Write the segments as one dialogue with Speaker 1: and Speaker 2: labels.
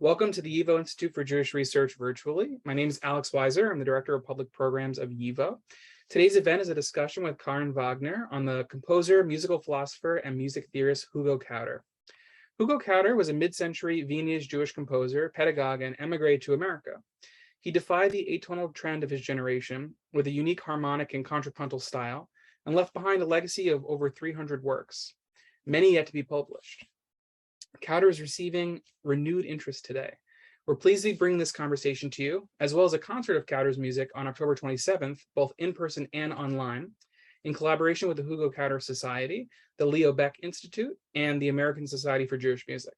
Speaker 1: Welcome to the YIVO Institute for Jewish Research virtually. My name is Alex Weiser. I'm the Director of Public Programs of YIVO. Today's event is a discussion with Karin Wagner on the composer, musical philosopher, and music theorist Hugo Kauder. Hugo Kauder was a mid-century Viennese Jewish composer, pedagogue, and émigré to America. He defied the atonal trend of his generation with a unique harmonic and contrapuntal style, and left behind a legacy of over 300 works, many yet to be published. Kauder is receiving renewed interest today. We're pleased to bring this conversation to you, as well as a concert of Kauder's music on October 27th, both in person and online, in collaboration with the Hugo Kauder Society, the Leo Baeck Institute, and the American Society for Jewish Music.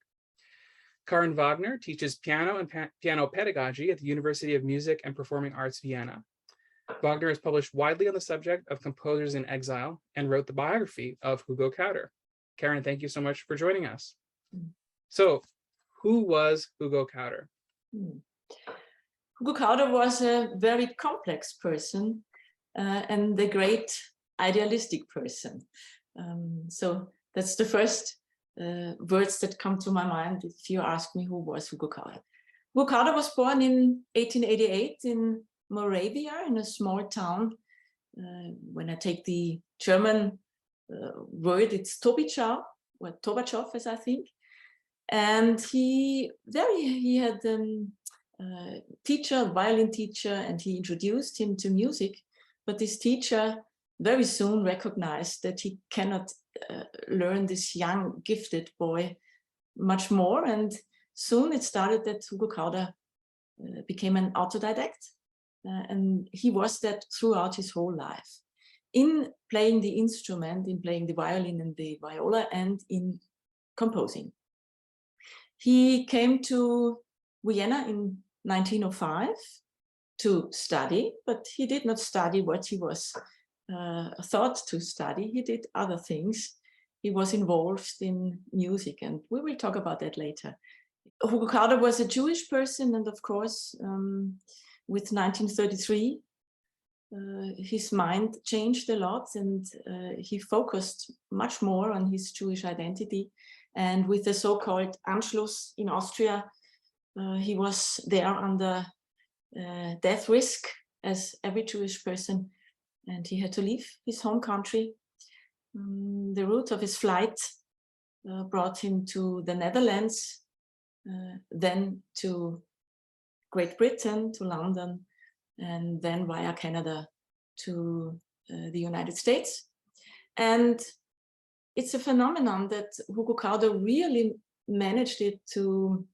Speaker 1: Karin Wagner teaches piano and piano pedagogy at the University of Music and Performing Arts, Vienna. Wagner has published widely on the subject of composers in exile and wrote the biography of Hugo Kauder. Karin, thank you so much for joining us. So, who was Hugo Kauder?
Speaker 2: Hugo Kauder was a very complex person and a great idealistic person. So that's the first words that come to my mind if you ask me who was Hugo Kauder. Hugo Kauder was born in 1888 in Moravia, in a small town. When I take the German word, it's Tobitschau, or Tovačov, as I think. And he had a teacher, violin teacher, and he introduced him to music. But this teacher very soon recognized that he cannot learn this young, gifted boy much more. And soon it started that Hugo Kauder became an autodidact. And he was that throughout his whole life, in playing the instrument, in playing the violin and the viola, and in composing. He came to Vienna in 1905 to study, but he did not study what he was thought to study. He did other things. He was involved in music, and we will talk about that later. Hugo Kauder was a Jewish person, and of course, with 1933, his mind changed a lot, and he focused much more on his Jewish identity. And with the so-called Anschluss in Austria, he was there under death risk, as every Jewish person, and he had to leave his home country. The route of his flight brought him to the Netherlands, then to Great Britain, to London, and then via Canada to the United States. And it's a phenomenon that Hugo Kauder really managed it to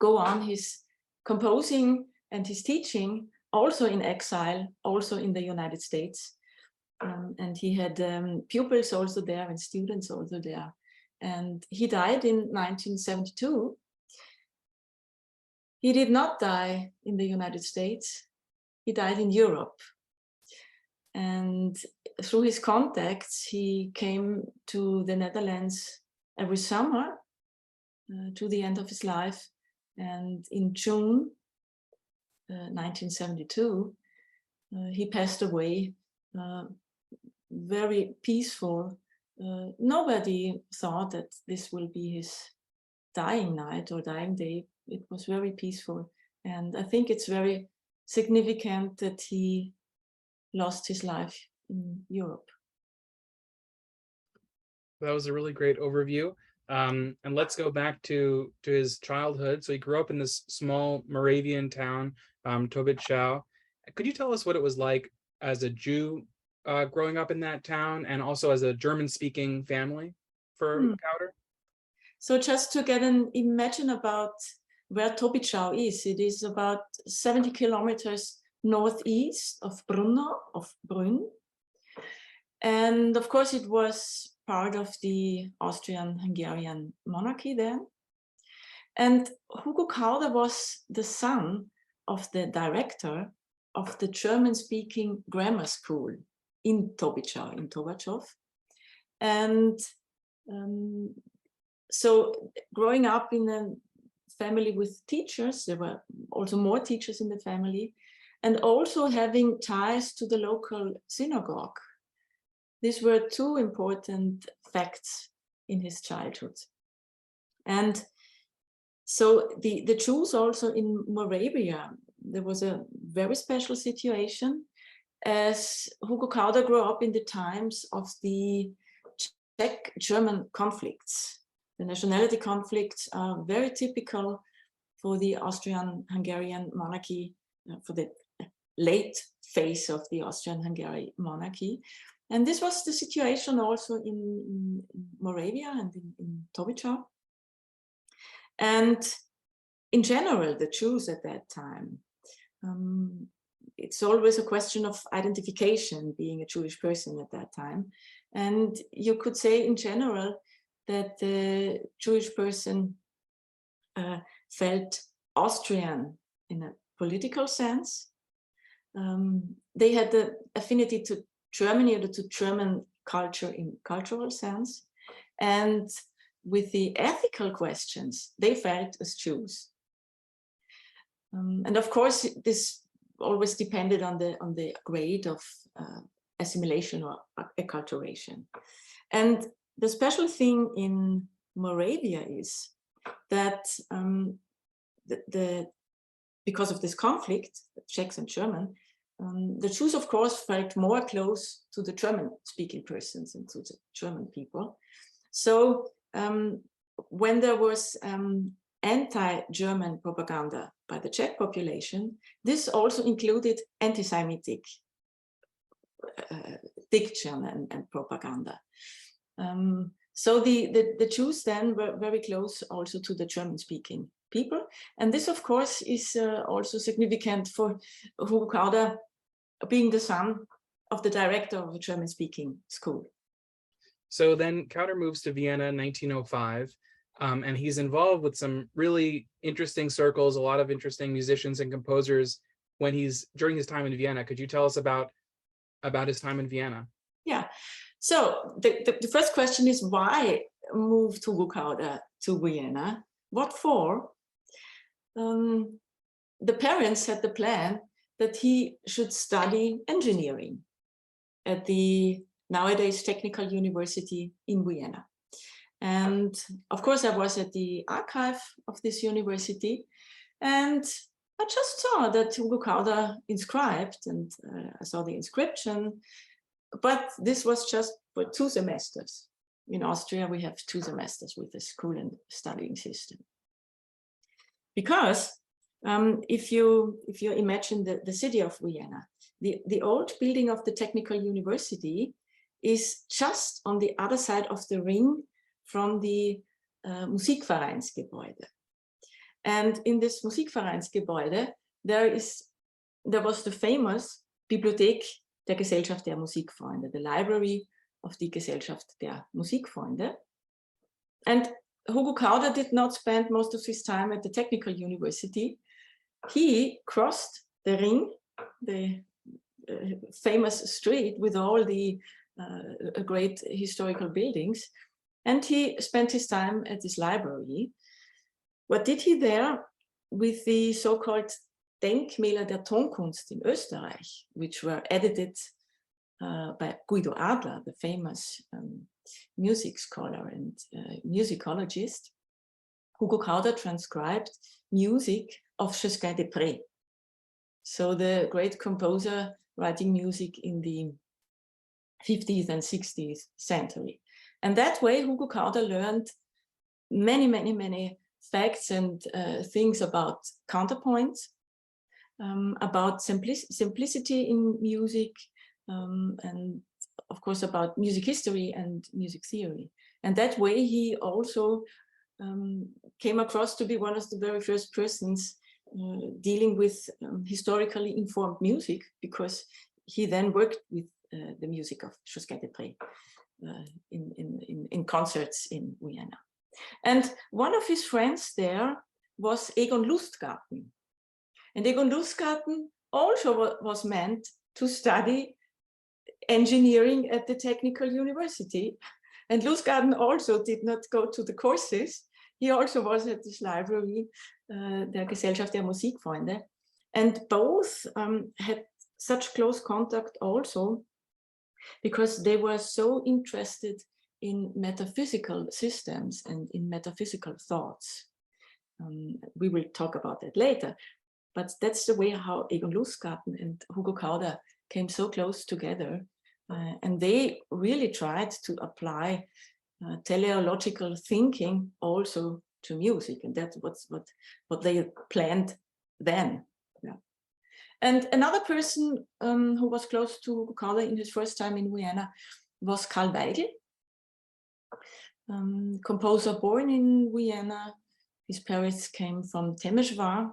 Speaker 2: go on his composing and his teaching, also in exile, also in the United States. And he had pupils also there and students also there. And he died in 1972. He did not die in the United States. He died in Europe. And through his contacts, he came to the Netherlands every summer to the end of his life. And in June 1972, he passed away, very peaceful. Nobody thought that this will be his dying night or dying day. It was very peaceful. And I think it's very significant that he lost his life in Europe.
Speaker 1: That was a really great overview. And let's go back to his childhood. So he grew up in this small Moravian town, Tobitschau. Could you tell us what it was like as a Jew growing up in that town, and also as a German-speaking family for Kauder?
Speaker 2: So just to get an imagine about where Tobitschau is, it is about 70 kilometers northeast of Brünn. And of course, it was part of the Austrian-Hungarian monarchy then. And Hugo Kauder was the son of the director of the German-speaking grammar school in Tobitschau, in Tovačov. And so growing up in a family with teachers, there were also more teachers in the family, and also having ties to the local synagogue. These were two important facts in his childhood. And So the Jews also in Moravia, there was a very special situation, as Hugo Kauder grew up in the times of the Czech-German conflicts. The nationality conflicts are very typical for the Austrian-Hungarian monarchy, for the late phase of the Austrian-Hungarian monarchy. And this was the situation also in Moravia and in Tobitschau. And in general, the Jews at that time, it's always a question of identification, being a Jewish person at that time. And you could say in general that the Jewish person felt Austrian in a political sense. They had the affinity to Germany or to German culture in cultural sense. And with the ethical questions, they felt as Jews. And of course, this always depended on the grade of assimilation or acculturation. And the special thing in Moravia is that because of this conflict, Czechs and German, the Jews, of course, felt more close to the German-speaking persons and to the German people. So when there was anti-German propaganda by the Czech population, this also included anti-Semitic diction and propaganda. So the Jews then were very close also to the German-speaking people. And this, of course, is also significant for Hugo Kauder being the son of the director of a German-speaking school.
Speaker 1: So then Kauder moves to Vienna in 1905, and he's involved with some really interesting circles, a lot of interesting musicians and composers during his time in Vienna. Could you tell us about his time in Vienna?
Speaker 2: Yeah. So the first question is, why moved Hugo Kauder to Vienna? What for? The parents had the plan that he should study engineering at the nowadays Technical University in Vienna. And of course, I was at the archive of this university, and I just saw that Hugo Kauder inscribed, and I saw the inscription, but this was just for 2 semesters. In Austria, we have 2 semesters with the school and studying system. Because if you imagine the city of Vienna, the old building of the Technical University is just on the other side of the ring from the Musikvereinsgebäude. And in this Musikvereinsgebäude, there was the famous Bibliothek der Gesellschaft der Musikfreunde, the library of the Gesellschaft der Musikfreunde. And Hugo Kauder did not spend most of his time at the Technical University. He crossed the ring, the famous street with all the great historical buildings, and he spent his time at this library. What did he there with the so-called Denkmäler der Tonkunst in Österreich, which were edited by Guido Adler, the famous music scholar and musicologist? Hugo Kauder transcribed music of Schoenberg. So the great composer writing music in the 50th and 60th century. And that way, Hugo Kauder learned many facts and things about counterpoints, about simplicity in music, and of course about music history and music theory. And that way he also came across to be one of the very first persons dealing with historically informed music, because he then worked with the music of Schoenberg in concerts in Vienna. And one of his friends there was Egon Lustgarten. And Egon Lustgarten also was meant to study engineering at the Technical University. And Lustgarten also did not go to the courses. He also was at this library, der Gesellschaft der Musikfreunde. And both had such close contact also because they were so interested in metaphysical systems and in metaphysical thoughts. We will talk about that later. But that's the way how Egon Lustgarten and Hugo Kauder came so close together. And they really tried to apply teleological thinking also to music. And that's what they planned then. Yeah. And another person who was close to Hugo Kauder in his first time in Vienna was Karl Weigl, composer born in Vienna. His parents came from Temesvar,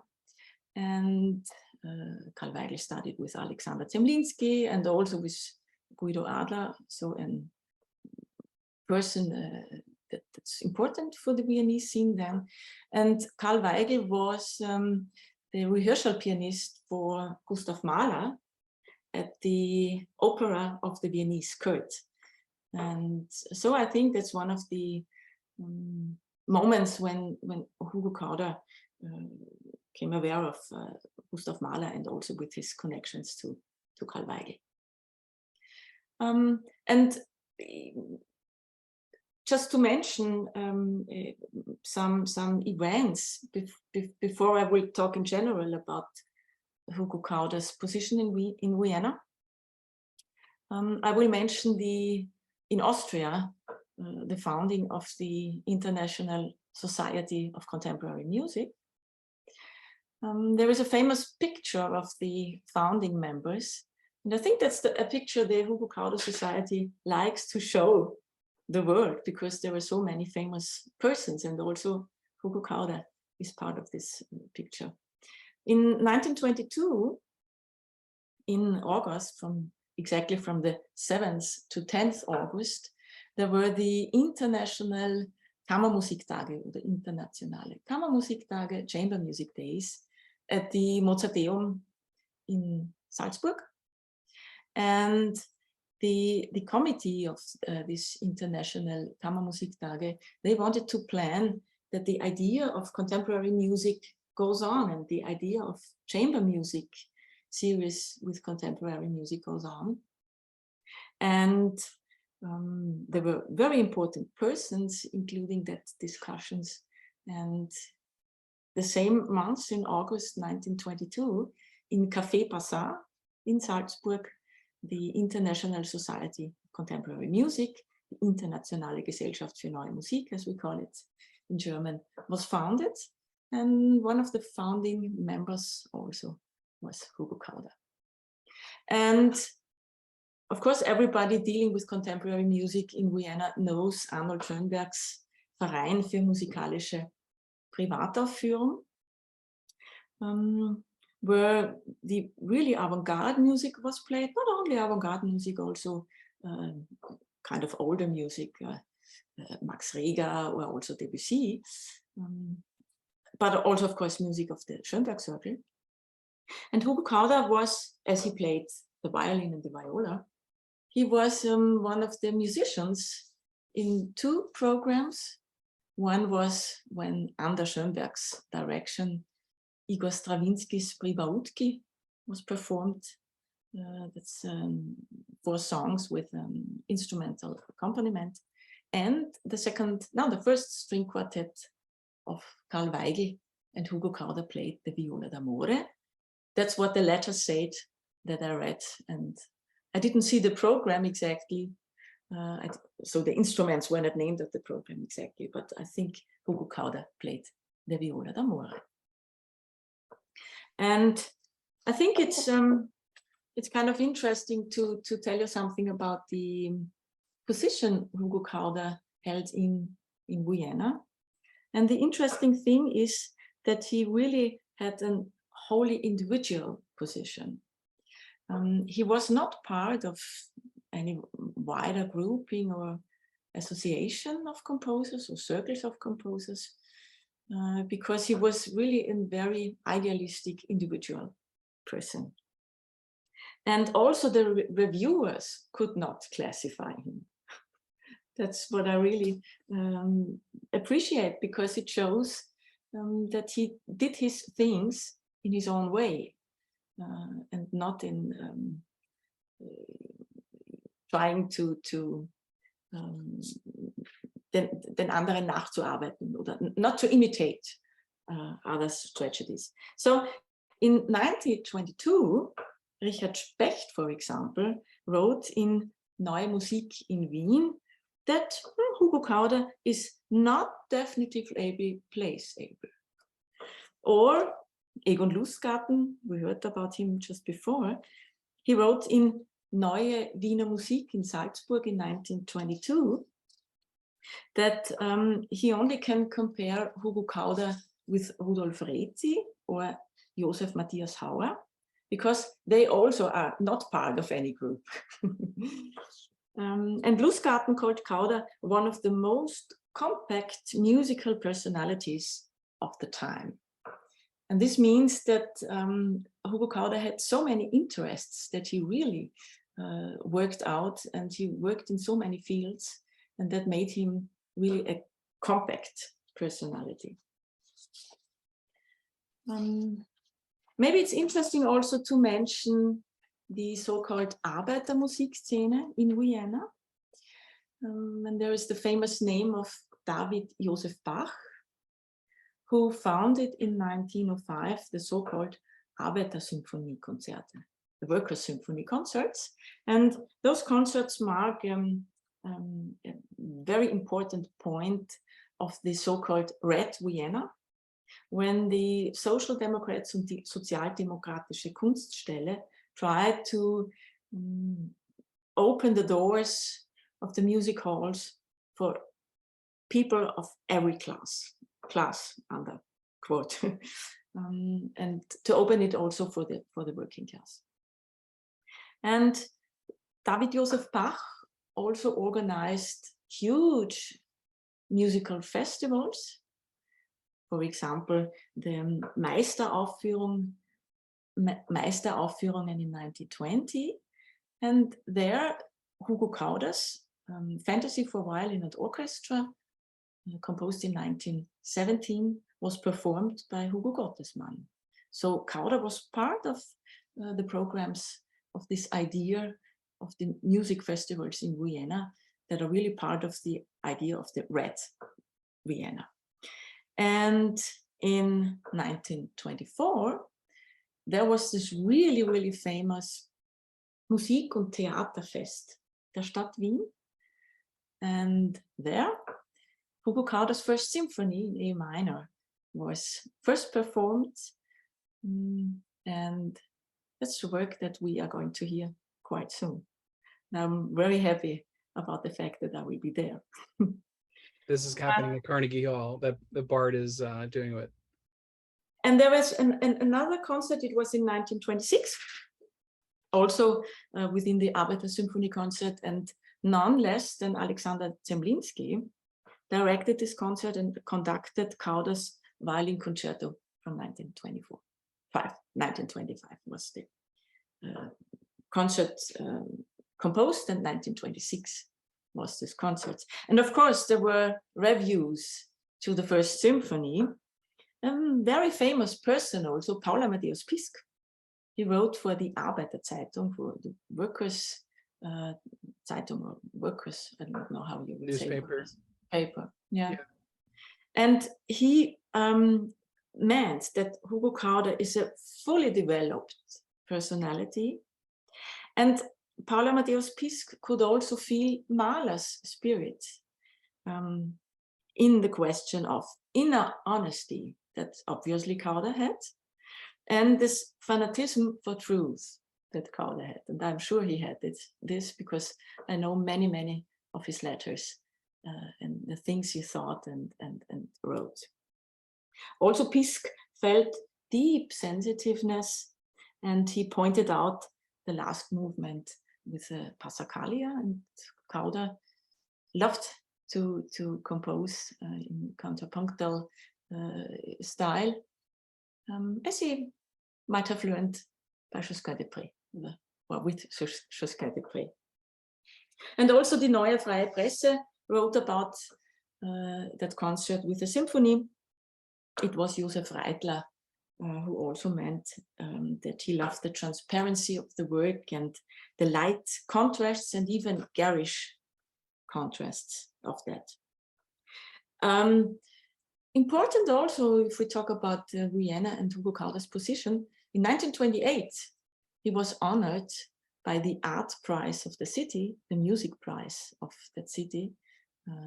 Speaker 2: and Karl Weigl studied with Alexander Zemlinsky and also with Guido Adler, so a person that's important for the Viennese scene then. And Karl Weigl was the rehearsal pianist for Gustav Mahler at the opera of the Viennese court. And so I think that's one of the moments when Hugo Kauder became aware of Gustav Mahler and also with his connections to Karl Weigl. And just to mention some events before I will talk in general about Hugo Kauder's position in Vienna. I will mention in Austria, the founding of the International Society of Contemporary Music. There is a famous picture of the founding members. And I think that's a picture the Hugo Kauder Society likes to show the world, because there are so many famous persons, and also Hugo Kauder is part of this picture. In 1922, in August, exactly from the 7th to 10th August, there were the International Kammermusiktage, or the Internationale Kammermusiktage, Chamber Music Days, at the Mozarteum in Salzburg. And the committee of this International Kammermusiktage, they wanted to plan that the idea of contemporary music goes on, and the idea of chamber music series with contemporary music goes on. And there were very important persons including that discussions. And the same month, in August 1922, in Café Passat in Salzburg, the International Society of Contemporary Music, the Internationale Gesellschaft für Neue Musik, as we call it in German, was founded. And one of the founding members also was Hugo Kauder. And of course, everybody dealing with contemporary music in Vienna knows Arnold Schoenberg's Verein für musikalische Privataufführung, where the really avant-garde music was played, not only avant-garde music, also kind of older music, Max Reger or also Debussy, but also, of course, music of the Schoenberg circle. And Hugo Kauder was, as he played the violin and the viola, he was one of the musicians in two programs. One was when, under Schoenberg's direction, Igor Stravinsky's Pribautki was performed. That's 4 songs with instrumental accompaniment. And the first string quartet of Karl Weigl and Hugo Kauder played the Viola d'Amore. That's what the letter said that I read. And I didn't see the program exactly. So the instruments were not named at the program exactly, but I think Hugo Kauder played the Viola d'Amore. And I think it's kind of interesting to tell you something about the position Hugo Kauder held in Vienna. And the interesting thing is that he really had a wholly individual position. He was not part of any wider grouping or association of composers or circles of composers, because he was really a very idealistic individual person. And also the reviewers could not classify him. That's what I really appreciate, because it shows that he did his things in his own way, and not in trying to den anderen nachzuarbeiten, oder not to imitate other tragedies. So in 1922, Richard Specht, for example, wrote in Neue Musik in Wien that Hugo Kauder is not definitively placeable. Or Egon Lustgarten, we heard about him just before, he wrote in Neue Wiener Musik in Salzburg in 1922 that he only can compare Hugo Kauder with Rudolf Rezi or Josef Matthias Hauer, because they also are not part of any group. And Lustgarten called Kauder one of the most compact musical personalities of the time. And this means that Hugo Kauder had so many interests that he really worked out, and he worked in so many fields, and that made him really a compact personality. Maybe it's interesting also to mention the so-called Arbeitermusikszene in Vienna. And there is the famous name of David Joseph Bach, who founded in 1905 the so-called Arbeitersymphoniekonzerte, the Workers' Symphony concerts. And those concerts mark a very important point of the so-called Red Vienna, when the Social Democrats and the Sozialdemokratische Kunststelle tried to open the doors of the music halls for people of every class under quote, and to open it also for the working class. And David Joseph Bach also organized huge musical festivals. For example, the Meisteraufführungen in 1920. And there, Hugo Kauder's Fantasy for Violin and Orchestra, composed in 1917, was performed by Hugo Gottesmann. So Kauder was part of the programs of this idea of the music festivals in Vienna that are really part of the idea of the Red Vienna. And in 1924, there was this really, really famous Musik- und Theaterfest der Stadt Wien. And there, Hugo Kauder's first symphony in A minor was first performed. And that's the work that we are going to hear quite soon. And I'm very happy about the fact that I will be there.
Speaker 1: This is happening at Carnegie Hall, that the Bard is doing it.
Speaker 2: And there was another concert, it was in 1926, also within the Arbeiter-Symphonie concert, and none less than Alexander Zemlinsky directed this concert and conducted Kauder's violin concerto from 1925 was the concert composed, and 1926 was this concert. And of course, there were reviews to the first symphony. Very famous person also, Paul Amadeus Pisk. He wrote for the Arbeiterzeitung, for the Workers' Zeitung, or Workers, I don't know how you would say. Newspaper. Paper, yeah. And he meant that Hugo Kauder is a fully developed personality. And Paul Amadeus Pisk could also feel Mahler's spirit in the question of inner honesty that obviously Kauder had, and this fanatism for truth that Kauder had. And I'm sure he had this because I know many, many of his letters and the things he thought and wrote. Also, Pisk felt deep sensitiveness, and he pointed out the last movement with Passacaglia, and Kauder loved to compose in contrapuntal style, as he might have learned by Josquin-des-Prés, or with Josquin-des-Prés. And also the Neue Freie Presse wrote about that concert with a symphony. It was Josef Reitler who also meant that he loved the transparency of the work and the light contrasts and even garish contrasts of that. important also, if we talk about Vienna and Hugo Kauder's position, in 1928, he was honored by the art prize of the city, the music prize of that city.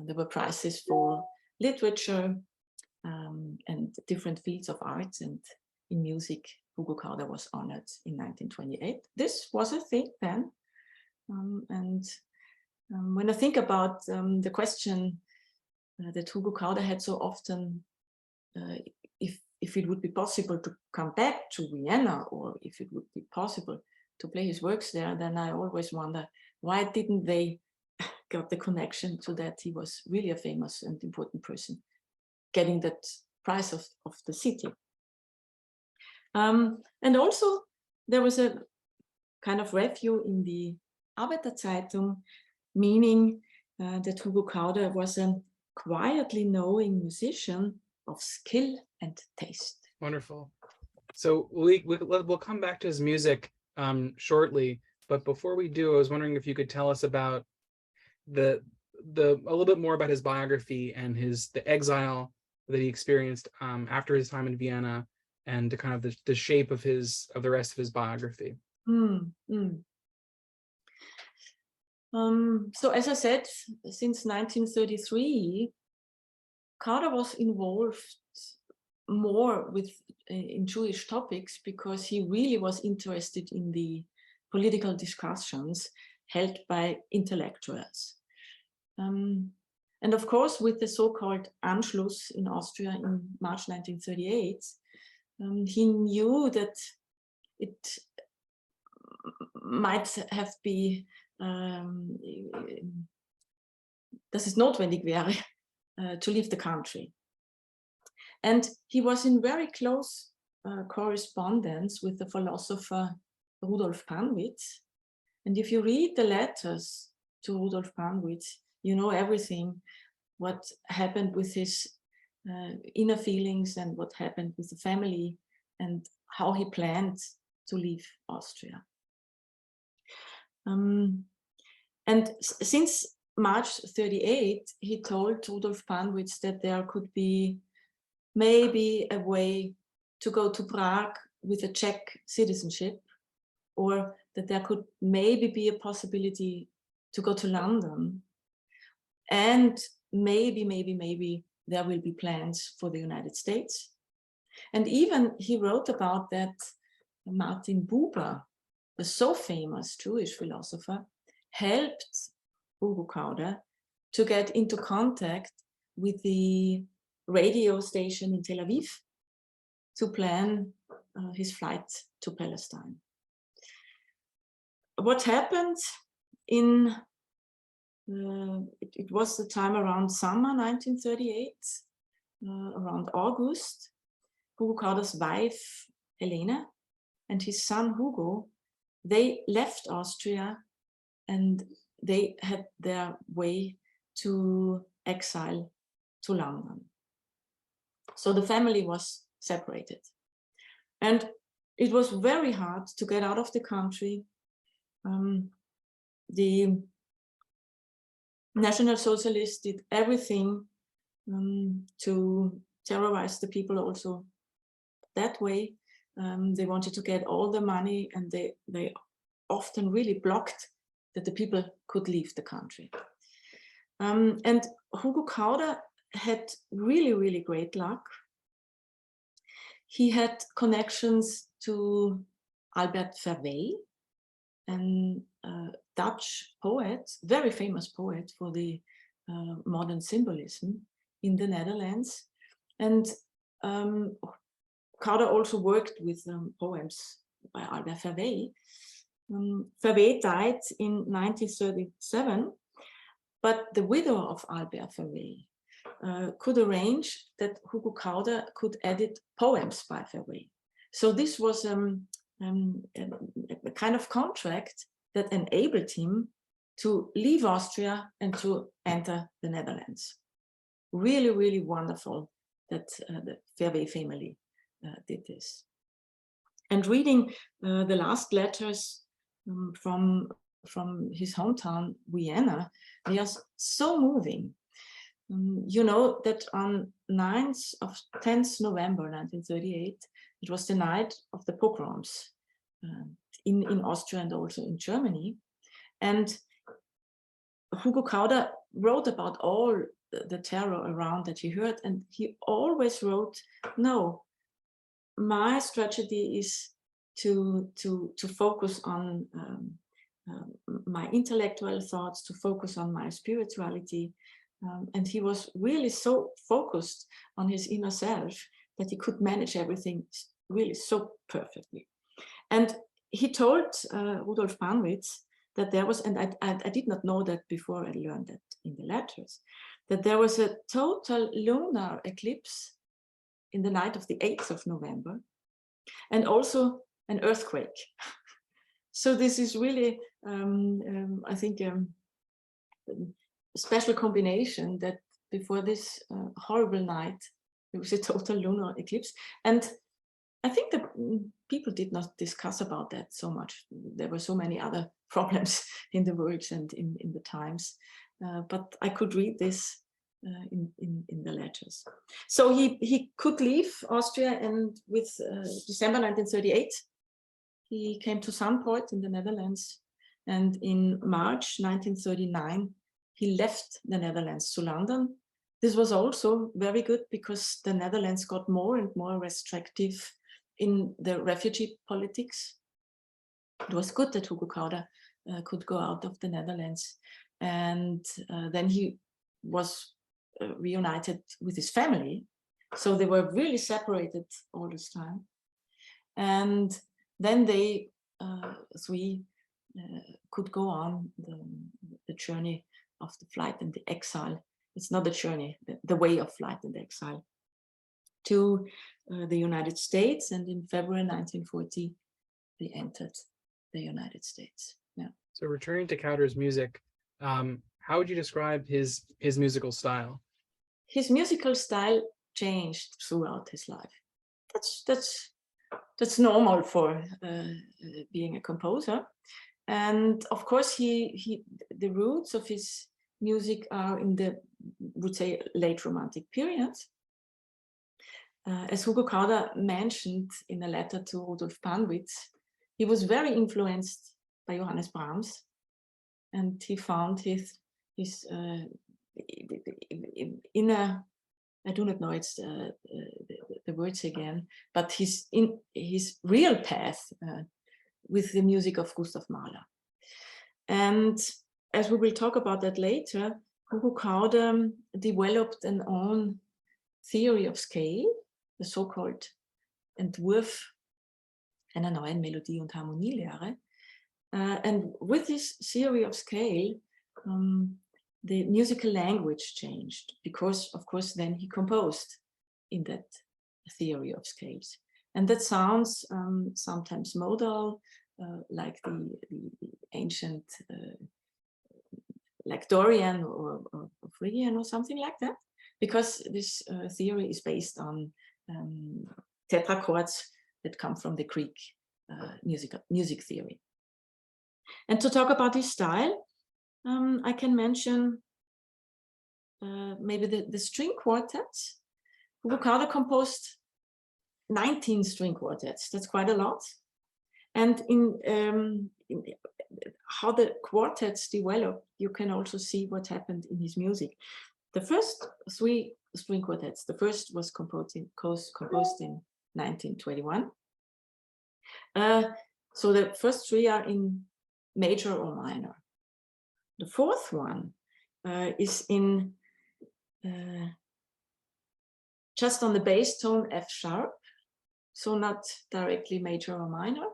Speaker 2: There were prizes for literature and different fields of arts, and in music, Hugo Kauder was honored in 1928. This was a thing then. When I think about the question that Hugo Kauder had so often, if it would be possible to come back to Vienna, or if it would be possible to play his works there, then I always wonder, why didn't they got the connection to that he was really a famous and important person getting that prize of the city. And also there was a kind of review in the Arbeiterzeitung, meaning that Hugo Kauder was a quietly knowing musician of skill and taste.
Speaker 1: Wonderful. So we'll come back to his music shortly, but before we do, I was wondering if you could tell us about a little bit more about his biography and the exile that he experienced after his time in Vienna, and the kind of the shape of the rest of his biography.
Speaker 2: So as I said, since 1933, Kauder was involved more in Jewish topics because he really was interested in the political discussions held by intellectuals. And of course, with the so-called Anschluss in Austria in March 1938, he knew that it might have been, dass es notwendig wäre to leave the country. And he was in very close correspondence with the philosopher Rudolf Panwitz. And if you read the letters to Rudolf Panwitz, you know everything, what happened with his inner feelings and what happened with the family and how he planned to leave Austria. And since March 38, he told Rudolf Panwitz that there could be maybe a way to go to Prague with a Czech citizenship, or that there could maybe be a possibility to go to London, and maybe there will be plans for the United States. And even he wrote about that Martin Buber, the so famous Jewish philosopher, helped Hugo Kauder to get into contact with the radio station in Tel Aviv to plan his flight to Palestine. What happened in, it was the time around summer 1938, around August, Hugo Kauder's wife, Helene, and his son, Hugo, they left Austria and they had their way to exile to London. So the family was separated. And it was very hard to get out of the country. The National Socialists did everything to terrorize the people also that way. They wanted to get all the money, and they often really blocked that the people could leave the country. And Hugo Kauder had really great luck. He had connections to Albert Verwey, a Dutch poet, very famous poet for the modern symbolism in the Netherlands. And Kauder also worked with poems by Albert Verwey. Verwey died in 1937, but the widow of Albert Verwey could arrange that Hugo Kauder could edit poems by Verwey. So this was a kind of contract that enabled him to leave Austria and to enter the Netherlands. Really wonderful that the Verwey family did this. And reading the last letters from his hometown, Vienna, they are so moving. You know that on 10th November 1938. It was the night of the pogroms in Austria and also in Germany. And Hugo Kauder wrote about all the terror around that he heard, and he always wrote, no, my strategy is to focus on my intellectual thoughts, to focus on my spirituality. And he was really so focused on his inner self that he could manage everything really so perfectly. And he told Rudolf Panwitz that there was, and I did not know that before I learned that in the letters, that there was a total lunar eclipse in the night of the 8th of November, and also an earthquake. So this is really, I think, a special combination that before this horrible night, there was a total lunar eclipse. And I think that people did not discuss about that so much. There were so many other problems in the world and in the times, but I could read this in the letters. So he could leave Austria, and with December 1938, he came to Zandpoort in the Netherlands, and in March 1939, he left the Netherlands to London. This was also very good because the Netherlands got more and more restrictive in the refugee politics. It was good that Hugo Kauder could go out of the Netherlands, and then he was reunited with his family. So they were really separated all this time. And then they three could go on the journey of the flight and the exile. It's not a journey, the way of flight and exile, to the United States. And in February 1940, they entered the United States. Yeah.
Speaker 1: So returning to Kauder's music, how would you describe his musical style?
Speaker 2: His musical style changed throughout his life. That's normal for being a composer. And of course, the roots of his music are in the, would say, late Romantic period. As Hugo Kauder mentioned in a letter to Rudolf Panwitz, he was very influenced by Johannes Brahms, and he found his inner, I do not know it's the words again, but his real path with the music of Gustav Mahler. And as we will talk about that later, Hugo Kauder developed an own theory of scale, the so-called Entwurf einer neuen Melodie- und Harmonielehre. And with this theory of scale, the musical language changed because, of course, then he composed in that theory of scales. And that sounds sometimes modal, like the ancient, like Dorian or Phrygian or something like that, because this theory is based on tetrachords that come from the Greek music theory. And to talk about his style, I can mention maybe the string quartets. Hugo Kauder composed 19 string quartets. That's quite a lot. And in how the quartets develop, you can also see what happened in his music. The first 3 string quartets, the first was composed in 1921. So the first 3 are in major or minor. The fourth one is in just on the bass tone F sharp, so not directly major or minor.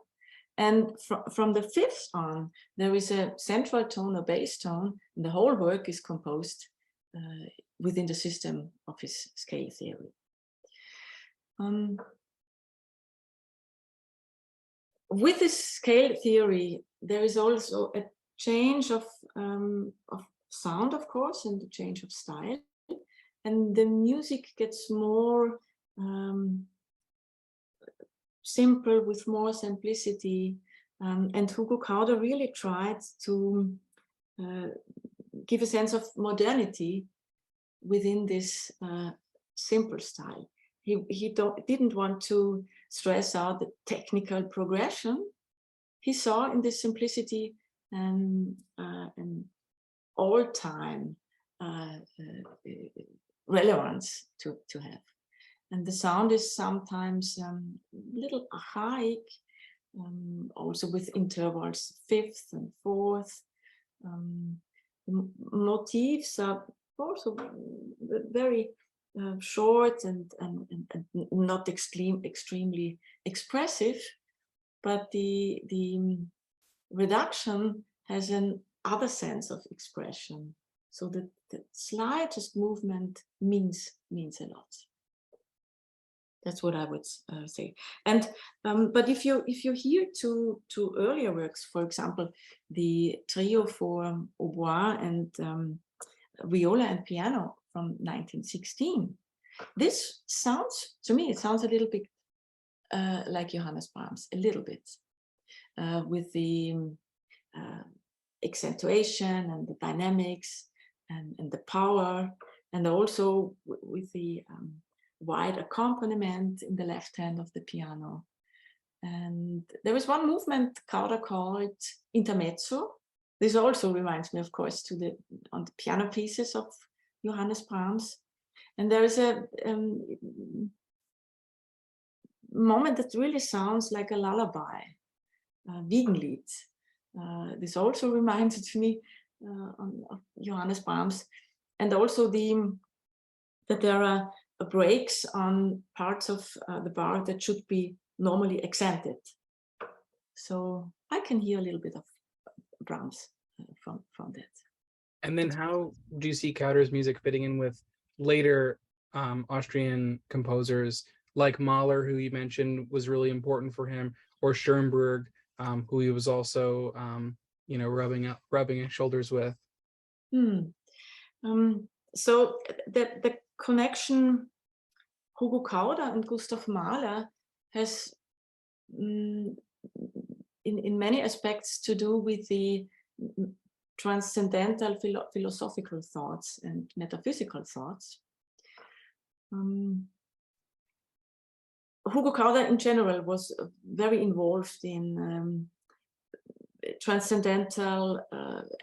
Speaker 2: And from the fifth on, there is a central tone or bass tone, and the whole work is composed within the system of his scale theory. With this scale theory, there is also a change of sound, of course, and the change of style, and the music gets more simple, with more simplicity, and Hugo Kauder really tried to give a sense of modernity within this simple style. He didn't want to stress out the technical progression. He saw in this simplicity an all-time relevance to have. And the sound is sometimes a little archaic, also with intervals, fifth and fourth. Motifs are also very short and not extremely expressive, but the reduction has an other sense of expression. So the slightest movement means a lot. That's what I would say. And but if you hear to earlier works, for example, the trio for hautbois and viola and piano from 1916, this sounds, to me, it sounds a little bit like Johannes Brahms, a little bit, with the accentuation and the dynamics and the power, and also with the wide accompaniment in the left hand of the piano. And there is one movement Kauder called intermezzo. This also reminds me, of course, on the piano pieces of Johannes Brahms. And there is a moment that really sounds like a lullaby, Wiegenlied. This also reminds me of Johannes Brahms, and also that there are breaks on parts of the bar that should be normally accented. So I can hear a little bit of Brahms from that.
Speaker 1: And then how do you see Kauder's music fitting in with later Austrian composers like Mahler, who you mentioned was really important for him, or Schoenberg, who he was also rubbing shoulders with?
Speaker 2: So the connection Hugo Kauder and Gustav Mahler has in many aspects to do with the transcendental philosophical thoughts and metaphysical thoughts. Hugo Kauder in general was very involved in transcendental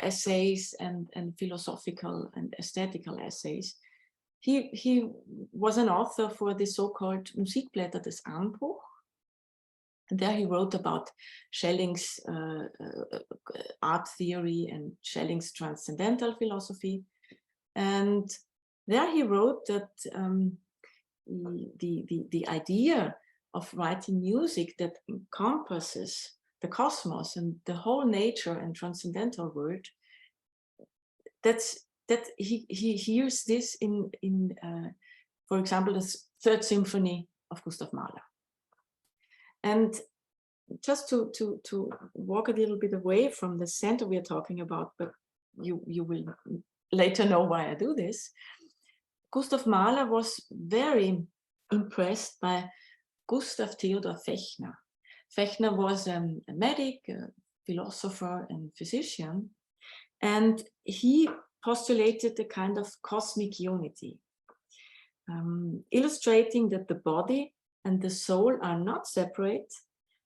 Speaker 2: essays and philosophical and aesthetical essays. He was an author for the so-called Musikblätter des Anbruch. And there he wrote about Schelling's art theory and Schelling's transcendental philosophy. And there he wrote that the idea of writing music that encompasses the cosmos and the whole nature and transcendental world, that he hears this in for example, the Third Symphony of Gustav Mahler. And just to walk a little bit away from the center we are talking about, but you will later know why I do this. Gustav Mahler was very impressed by Gustav Theodor Fechner. Fechner was a medic, a philosopher and physician, and he postulated a kind of cosmic unity, illustrating that the body and the soul are not separate,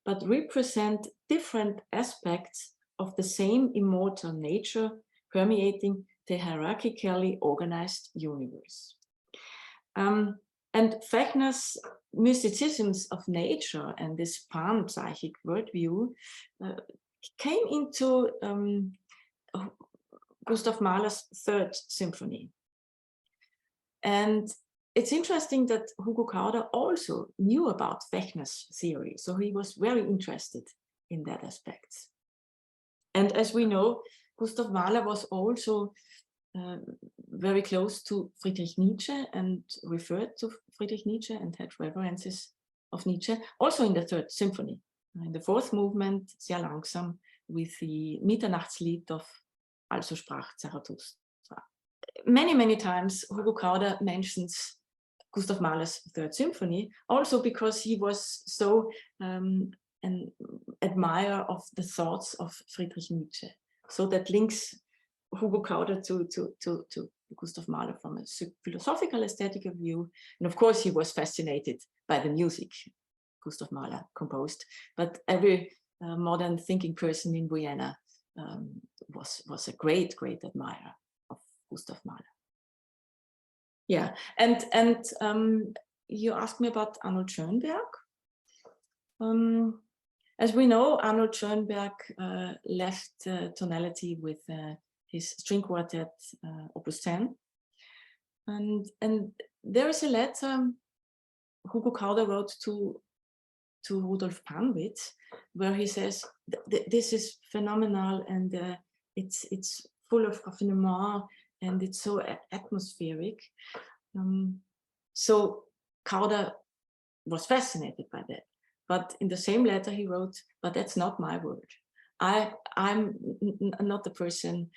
Speaker 2: but represent different aspects of the same immortal nature permeating the hierarchically organized universe. And Fechner's mysticisms of nature and this panpsychic worldview came into Gustav Mahler's Third Symphony. And it's interesting that Hugo Kauder also knew about Fechner's theory, so he was very interested in that aspect. And as we know, Gustav Mahler was also very close to Friedrich Nietzsche and referred to Friedrich Nietzsche and had references of Nietzsche, also in the Third Symphony. In the fourth movement, sehr langsam, with the Mitternachtslied of Also sprach Zarathustra. Many times Hugo Kauder mentions Gustav Mahler's Third Symphony, also because he was so an admirer of the thoughts of Friedrich Nietzsche. So that links Hugo Kauder to Gustav Mahler from a philosophical aesthetic view. And of course, he was fascinated by the music Gustav Mahler composed. But every modern thinking person in Vienna was a great admirer of Gustav Mahler. Yeah, and you asked me about Arnold Schoenberg. As we know, Arnold Schoenberg left tonality with his string quartet, Opus 10. And there is a letter Hugo Kauder wrote to Rudolf Panwitz, where he says, this is phenomenal, and it's full of raffinement, and it's so atmospheric. So Kauder was fascinated by that. But in the same letter he wrote, but that's not my word. I'm not the person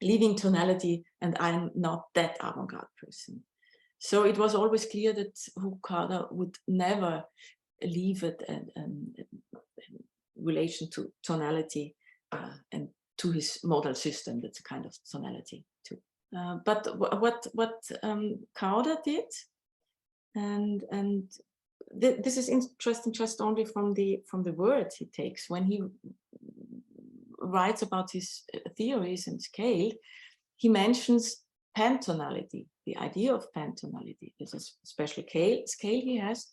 Speaker 2: leaving tonality, and I'm not that avant-garde person. So it was always clear that Hugo Kauder would never leave it in relation to tonality and to his modal system. That's a kind of tonality too. But what Kauder did, and this is interesting just only from the words he takes when he writes about his theories and scale. He mentions pantonality, the idea of pantonality. There's a special scale he has,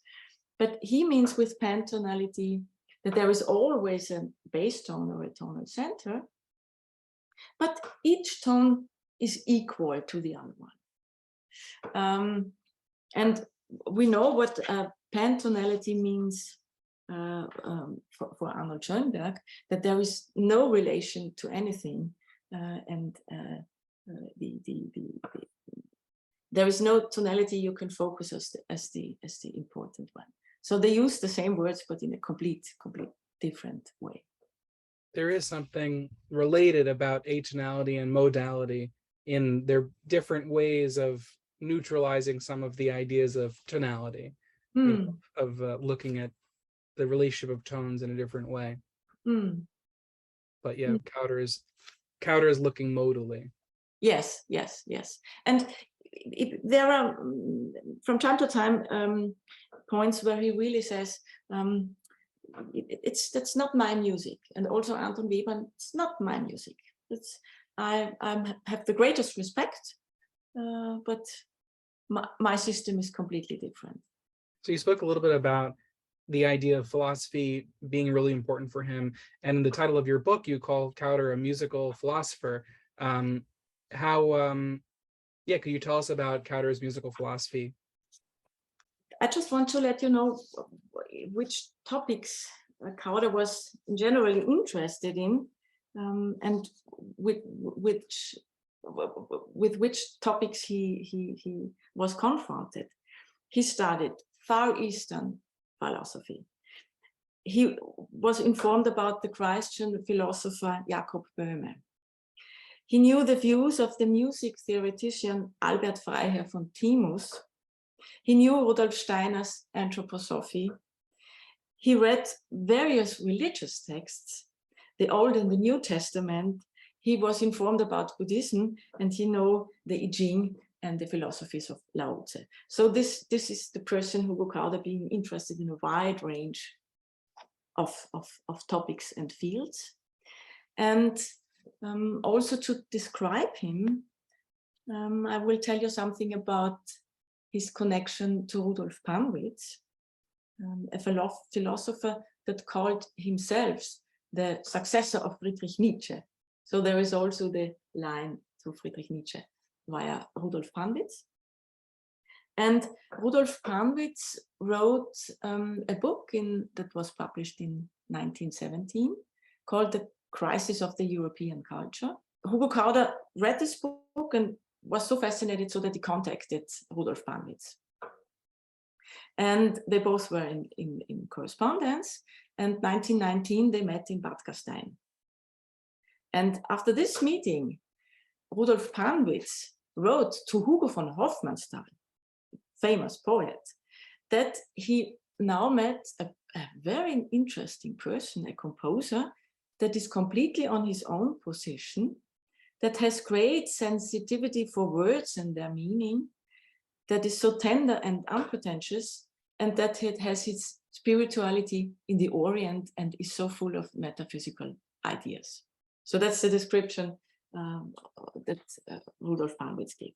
Speaker 2: but he means with pantonality that there is always a bass tone or a tonal center, but each tone is equal to the other one. And we know what pantonality means for Arnold Schoenberg, that there is no relation to anything, there is no tonality you can focus as the important one. So they use the same words, but in a complete different way.
Speaker 1: There is something related about atonality and modality in their different ways of neutralizing some of the ideas of tonality, of looking at the relationship of tones in a different way. But yeah, Kauder is looking modally. Yes.
Speaker 2: And there are from time to time points where he really says, that's not my music. And also Anton Webern, it's not my music. I have the greatest respect, but my system is completely different.
Speaker 1: So you spoke a little bit about the idea of philosophy being really important for him. And in the title of your book, you call Kauder a musical philosopher. Could you tell us about Kauder's musical philosophy?
Speaker 2: I just want to let you know which topics Kauder was generally interested in, and with which topics he was confronted. He studied Far Eastern philosophy. He was informed about the Christian philosopher Jakob Böhme. He knew the views of the music theoretician Albert Freiherr von Thimus. He knew Rudolf Steiner's anthroposophy. He read various religious texts, the Old and the New Testament. He was informed about Buddhism, and he knew the I Ching and the philosophies of Lao Tzu. So this is the person Hugo Kauder, being interested in a wide range of topics and fields. And also to describe him, I will tell you something about his connection to Rudolf Panwitz, a philosopher that called himself the successor of Friedrich Nietzsche. So there is also the line to Friedrich Nietzsche via Rudolf Panwitz. And Rudolf Panwitz wrote a book that was published in 1917 called The Crisis of the European Culture. Hugo Kauder read this book and was so fascinated so that he contacted Rudolf Panwitz. And they both were in correspondence, and 1919 they met in Bad Gastein. And after this meeting, Rudolf Panwitz wrote to Hugo von Hofmannsthal, famous poet, that he now met a very interesting person, a composer that is completely on his own position, that has great sensitivity for words and their meaning, that is so tender and unpretentious, and that it has its spirituality in the Orient and is so full of metaphysical ideas. So that's the description that Rudolf Panwitz gave.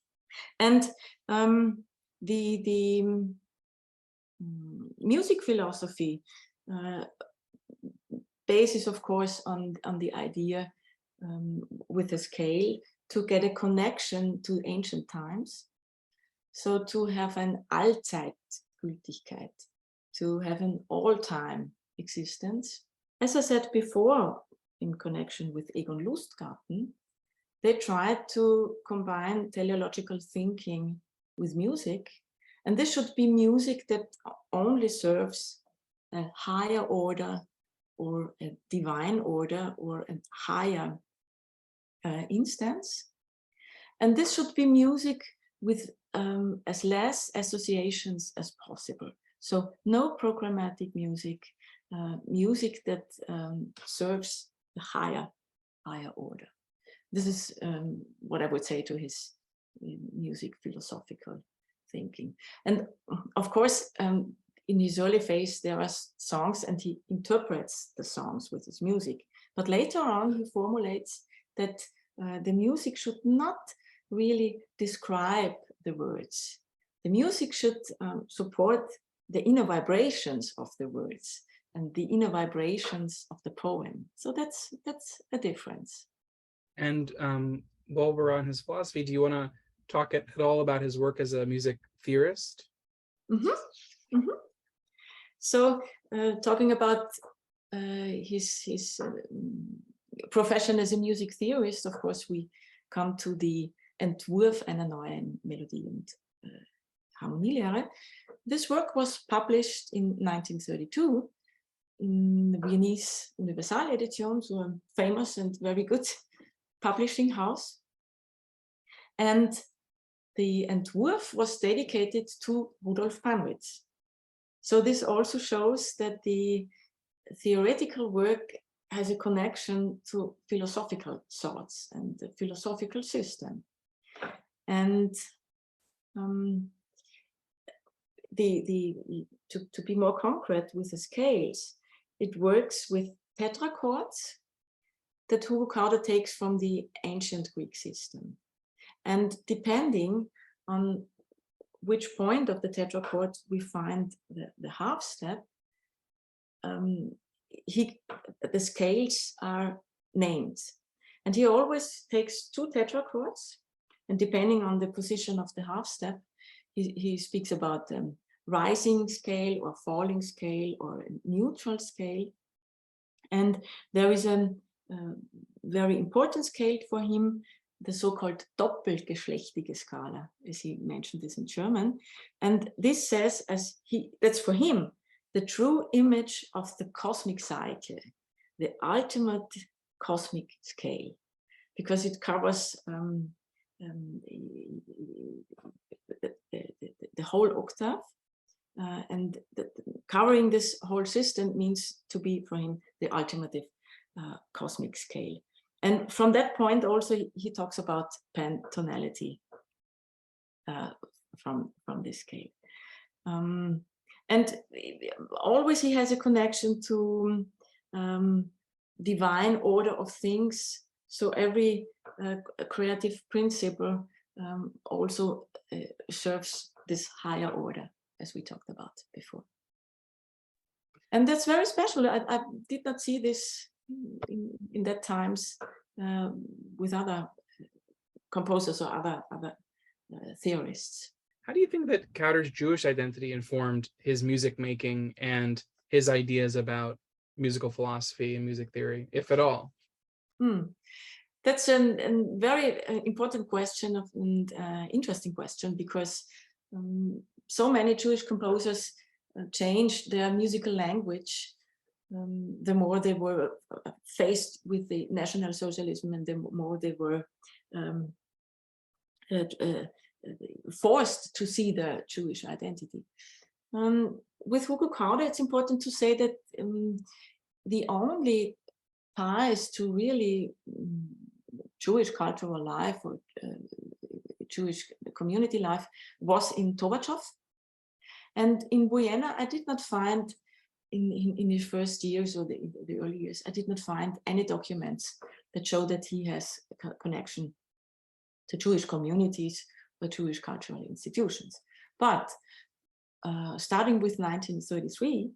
Speaker 2: And the music philosophy bases, of course, on the idea with a scale to get a connection to ancient times. So to have an Allzeitgültigkeit, to have an all-time existence. As I said before, in connection with Egon Lustgarten, they tried to combine teleological thinking with music, and this should be music that only serves a higher order or a divine order or a higher instance. And this should be music with as less associations as possible. So no programmatic music, music that serves the higher order. This is what I would say to his music philosophical thinking. And of course, in his early phase, there are songs and he interprets the songs with his music. But later on, he formulates that the music should not really describe the words. The music should support the inner vibrations of the words and the inner vibrations of the poem. So that's a difference. And
Speaker 1: while we're on his philosophy, do you want to talk at all about his work as a music theorist?
Speaker 2: Mm-hmm. Mm-hmm. So talking about his profession as a music theorist, of course, we come to the Entwurf einer neuen Melodie und Harmonielehre. This work was published in 1932 in the Viennese Universal Edition, so a famous and very good publishing house. And the Entwurf was dedicated to Rudolf Panwitz. So this also shows that the theoretical work has a connection to philosophical thoughts and the philosophical system. And to be more concrete with the scales, it works with tetrachords that Hugo Kauder takes from the ancient Greek system. And depending on which point of the tetrachord we find the half step, the scales are named. And he always takes two tetrachords, and depending on the position of the half step, he speaks about rising scale or falling scale or a neutral scale. And there is a very important scale for him, the so-called doppelgeschlechtige Skala, as he mentioned this in German. And this says, that's for him, the true image of the cosmic cycle, the ultimate cosmic scale, because it covers the whole octave. And covering this whole system means to be, for him, the ultimate cosmic scale. And from that point also, he talks about pantonality from this scale. And always he has a connection to divine order of things. So every creative principle also serves this higher order, as we talked about before. And that's very special. I did not see this in that times with other composers or other theorists.
Speaker 1: How do you think that Kauder's Jewish identity informed his music making and his ideas about musical philosophy and music theory, if at all?
Speaker 2: That's a very important question and interesting question, because so many Jewish composers changed their musical language the more they were faced with the National Socialism, and the more they were forced to see the Jewish identity. With Hugo Kauder, it's important to say that the only ties to really Jewish cultural life or Jewish community life was in Tovačov. And in Vienna, I did not find, in his first years or the early years, I did not find any documents that show that he has a connection to Jewish communities or Jewish cultural institutions. But starting with 1933,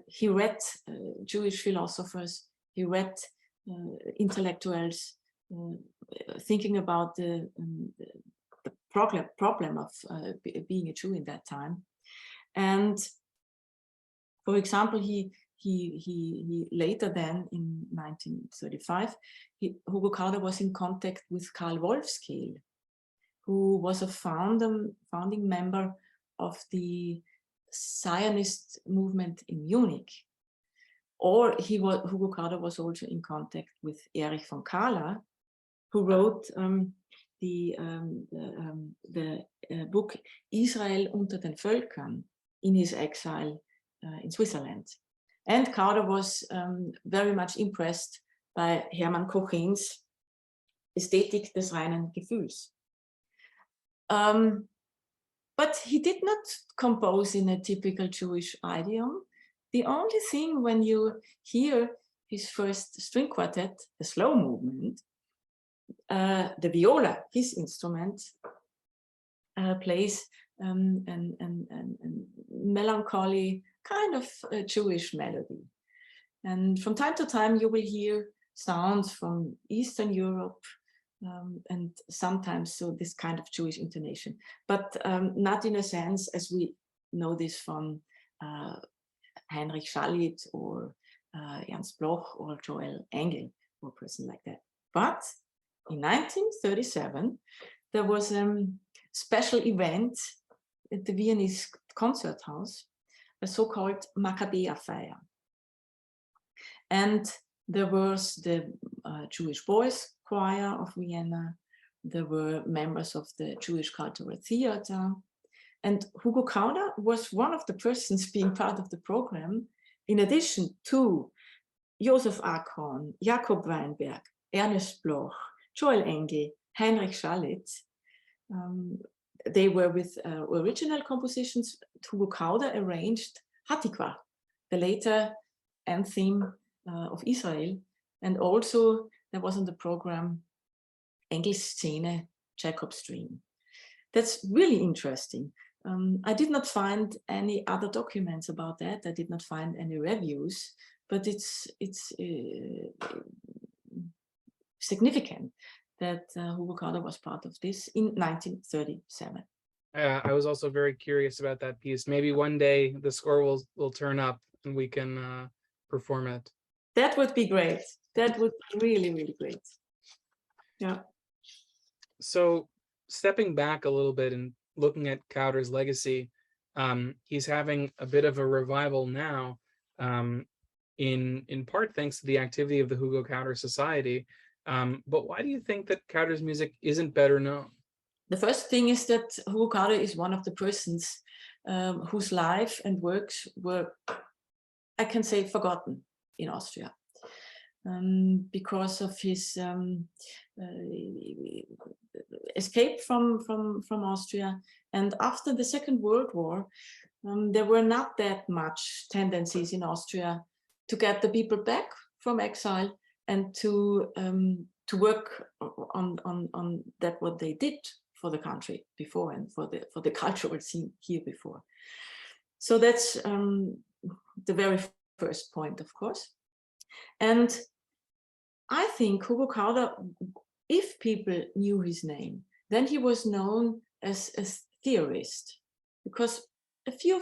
Speaker 2: he read Jewish philosophers, he read intellectuals, thinking about the problem of being a Jew in that time. And for example, he later then in 1935, Hugo Kauder was in contact with Karl Wolfskehl, who was a founding member of the Zionist movement in Munich. Or Hugo Kauder was also in contact with Erich von Kahler, who wrote the book Israel unter den Völkern in his exile in Switzerland. And Kauder was very much impressed by Hermann Cochin's Ästhetik des reinen Gefühls. But he did not compose in a typical Jewish idiom. The only thing when you hear his first string quartet, the slow movement, the viola, his instrument, plays a melancholy kind of Jewish melody. And from time to time, you will hear sounds from Eastern Europe, and sometimes so this kind of Jewish intonation, but not in a sense as we know this from Heinrich Schallit or Ernst Bloch or Joel Engel or a person like that. But in 1937, there was a special event at the Viennese concert house, a so-called Maccabea Fire. And there was the Jewish Boys Choir of Vienna, there were members of the Jewish Cultural Theater, and Hugo Kauder was one of the persons being part of the program, in addition to Josef Ackholm, Jakob Weinberg, Ernst Bloch, Joel Engel, Heinrich Schallit. They were with original compositions. Hugo Kauder arranged Hatikva, the later anthem of Israel, and also there was on the program Engel's Szene, Jacob's Dream. That's really interesting. I did not find any other documents about that. I did not find any reviews, but it's significant that Hugo Kauder was part of this in 1937.
Speaker 1: I was also very curious about that piece. Maybe one day the score will turn up and we can perform it.
Speaker 2: That would be great. That would be really, really great. Yeah.
Speaker 1: So stepping back a little bit and looking at Kauder's legacy, he's having a bit of a revival now, in part thanks to the activity of the Hugo Kauder Society. But why do you think that Kauder's music isn't better known?
Speaker 2: The first thing is that Hugo Kauder is one of the persons whose life and works were, I can say, forgotten in Austria. Because of his escape from Austria. And after the Second World War, there were not that much tendencies in Austria to get the people back from exile and to work on that what they did for the country before and for the cultural scene here before. So that's the very first point, of course. And I think Hugo Kauder, if people knew his name, then he was known as a theorist, because a few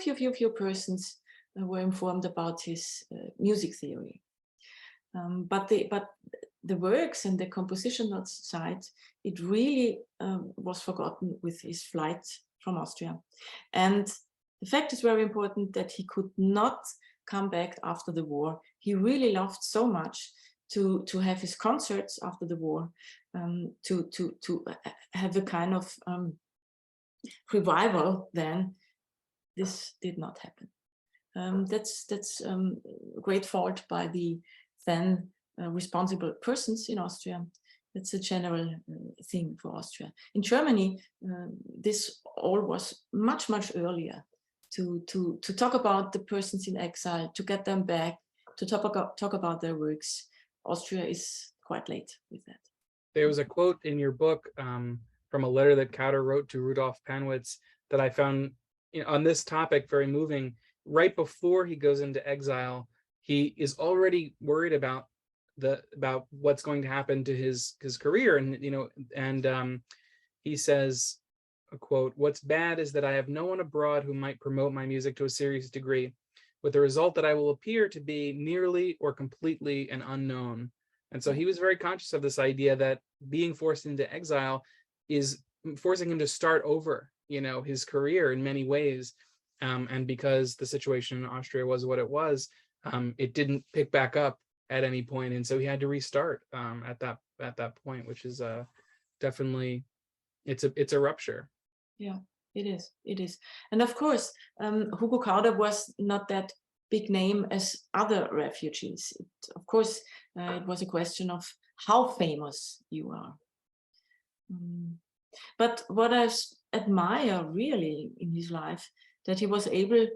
Speaker 2: persons were informed about his music theory. But the works and the compositional side, it really was forgotten with his flight from Austria. And the fact is very important that he could not come back after the war. He really loved so much to have his concerts after the war, to have a kind of revival. Then this did not happen. That's great fault by the then responsible persons in Austria. That's a general thing for Austria. In Germany, this all was much, much earlier to talk about the persons in exile, to get them back, to talk about their works. Austria is quite late with that.
Speaker 1: There was a quote in your book from a letter that Kauder wrote to Rudolf Panwitz that I found, on this topic very moving. Right before he goes into exile, he is already worried about what's going to happen to his career, and he says, a quote, "What's bad is that I have no one abroad who might promote my music to a serious degree, with the result that I will appear to be nearly or completely an unknown." And so he was very conscious of this idea that being forced into exile is forcing him to start over, his career in many ways. And because the situation in Austria was what it was, it didn't pick back up at any point, and so he had to restart at that point, which is definitely it's a rupture.
Speaker 2: Yeah, it is, and of course, Hugo Kauder was not that big name as other refugees. Of course, it was a question of how famous you are. But what I admire really in his life, that he was able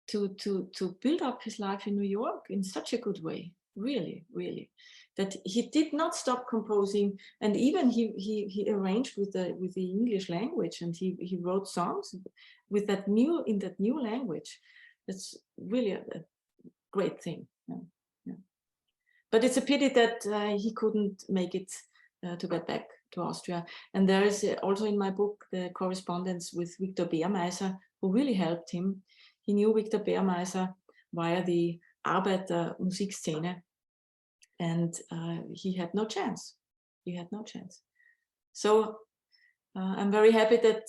Speaker 2: to build up his life in New York in such a good way. Really, really, that he did not stop composing, and even he arranged with the English language, and he wrote songs with that in that new language. That's really a great thing. Yeah. But it's a pity that he couldn't make it to get back to Austria. And there is also in my book the correspondence with Victor Beermeiser, who really helped him. He knew Victor Beermeiser via the Arbeiter Musikszene, and he had no chance. So I'm very happy that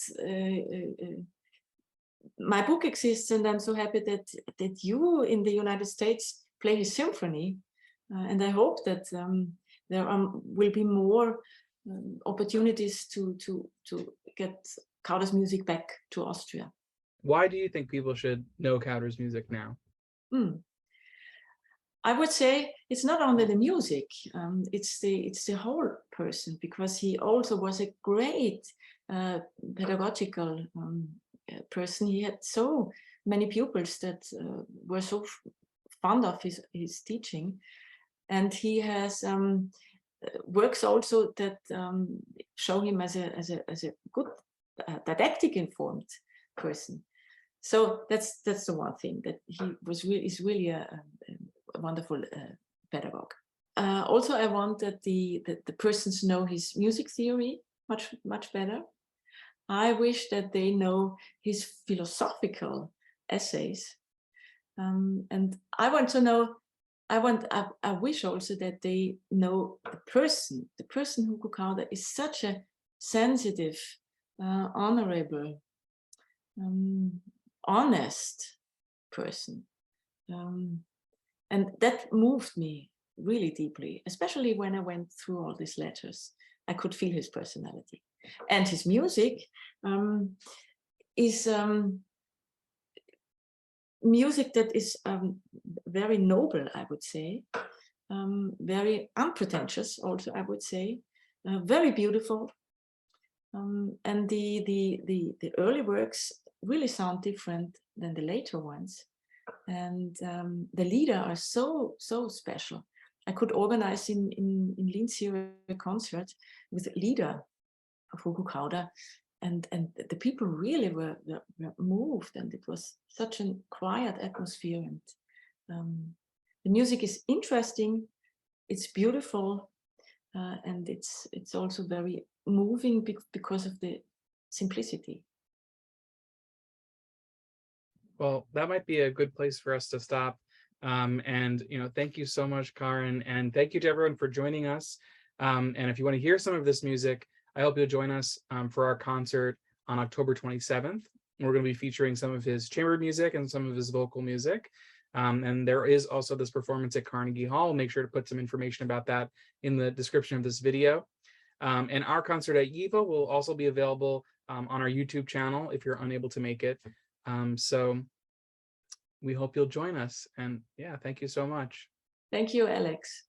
Speaker 2: my book exists, and I'm so happy that you in the United States play his symphony, and I hope that there will be more opportunities to get Kauder's music back to Austria.
Speaker 1: Why do you think people should know Kauder's music now?
Speaker 2: I would say it's not only the music, it's the whole person, because he also was a great pedagogical person. He had so many pupils that were so fond of his teaching, and he has works also that show him as a good didactic informed person. So that's the one thing, that he is really a wonderful pedagogue. Also, I want that the persons know his music theory much better. I wish that they know his philosophical essays, and I want to know. I wish also that they know the person. The person Hugo Kauder is such a sensitive, honorable, honest person. And that moved me really deeply, especially when I went through all these letters. I could feel his personality. And his music is music that is very noble, I would say, very unpretentious also, I would say, very beautiful. And the early works really sound different than the later ones. And the lieder are so special. I could organize in Linz here a concert with lieder of Hugo Kauder, and the people really were moved, and it was such a quiet atmosphere. And the music is interesting, it's beautiful, and it's also very moving because of the simplicity.
Speaker 1: Well, that might be a good place for us to stop. And thank you so much, Karin, and thank you to everyone for joining us. And if you want to hear some of this music, I hope you'll join us for our concert on October 27th. We're going to be featuring some of his chamber music and some of his vocal music. And there is also this performance at Carnegie Hall. Make sure to put some information about that in the description of this video. And our concert at YIVO will also be available on our YouTube channel if you're unable to make it. So we hope you'll join us. And yeah, thank you so much.
Speaker 2: Thank you, Alex.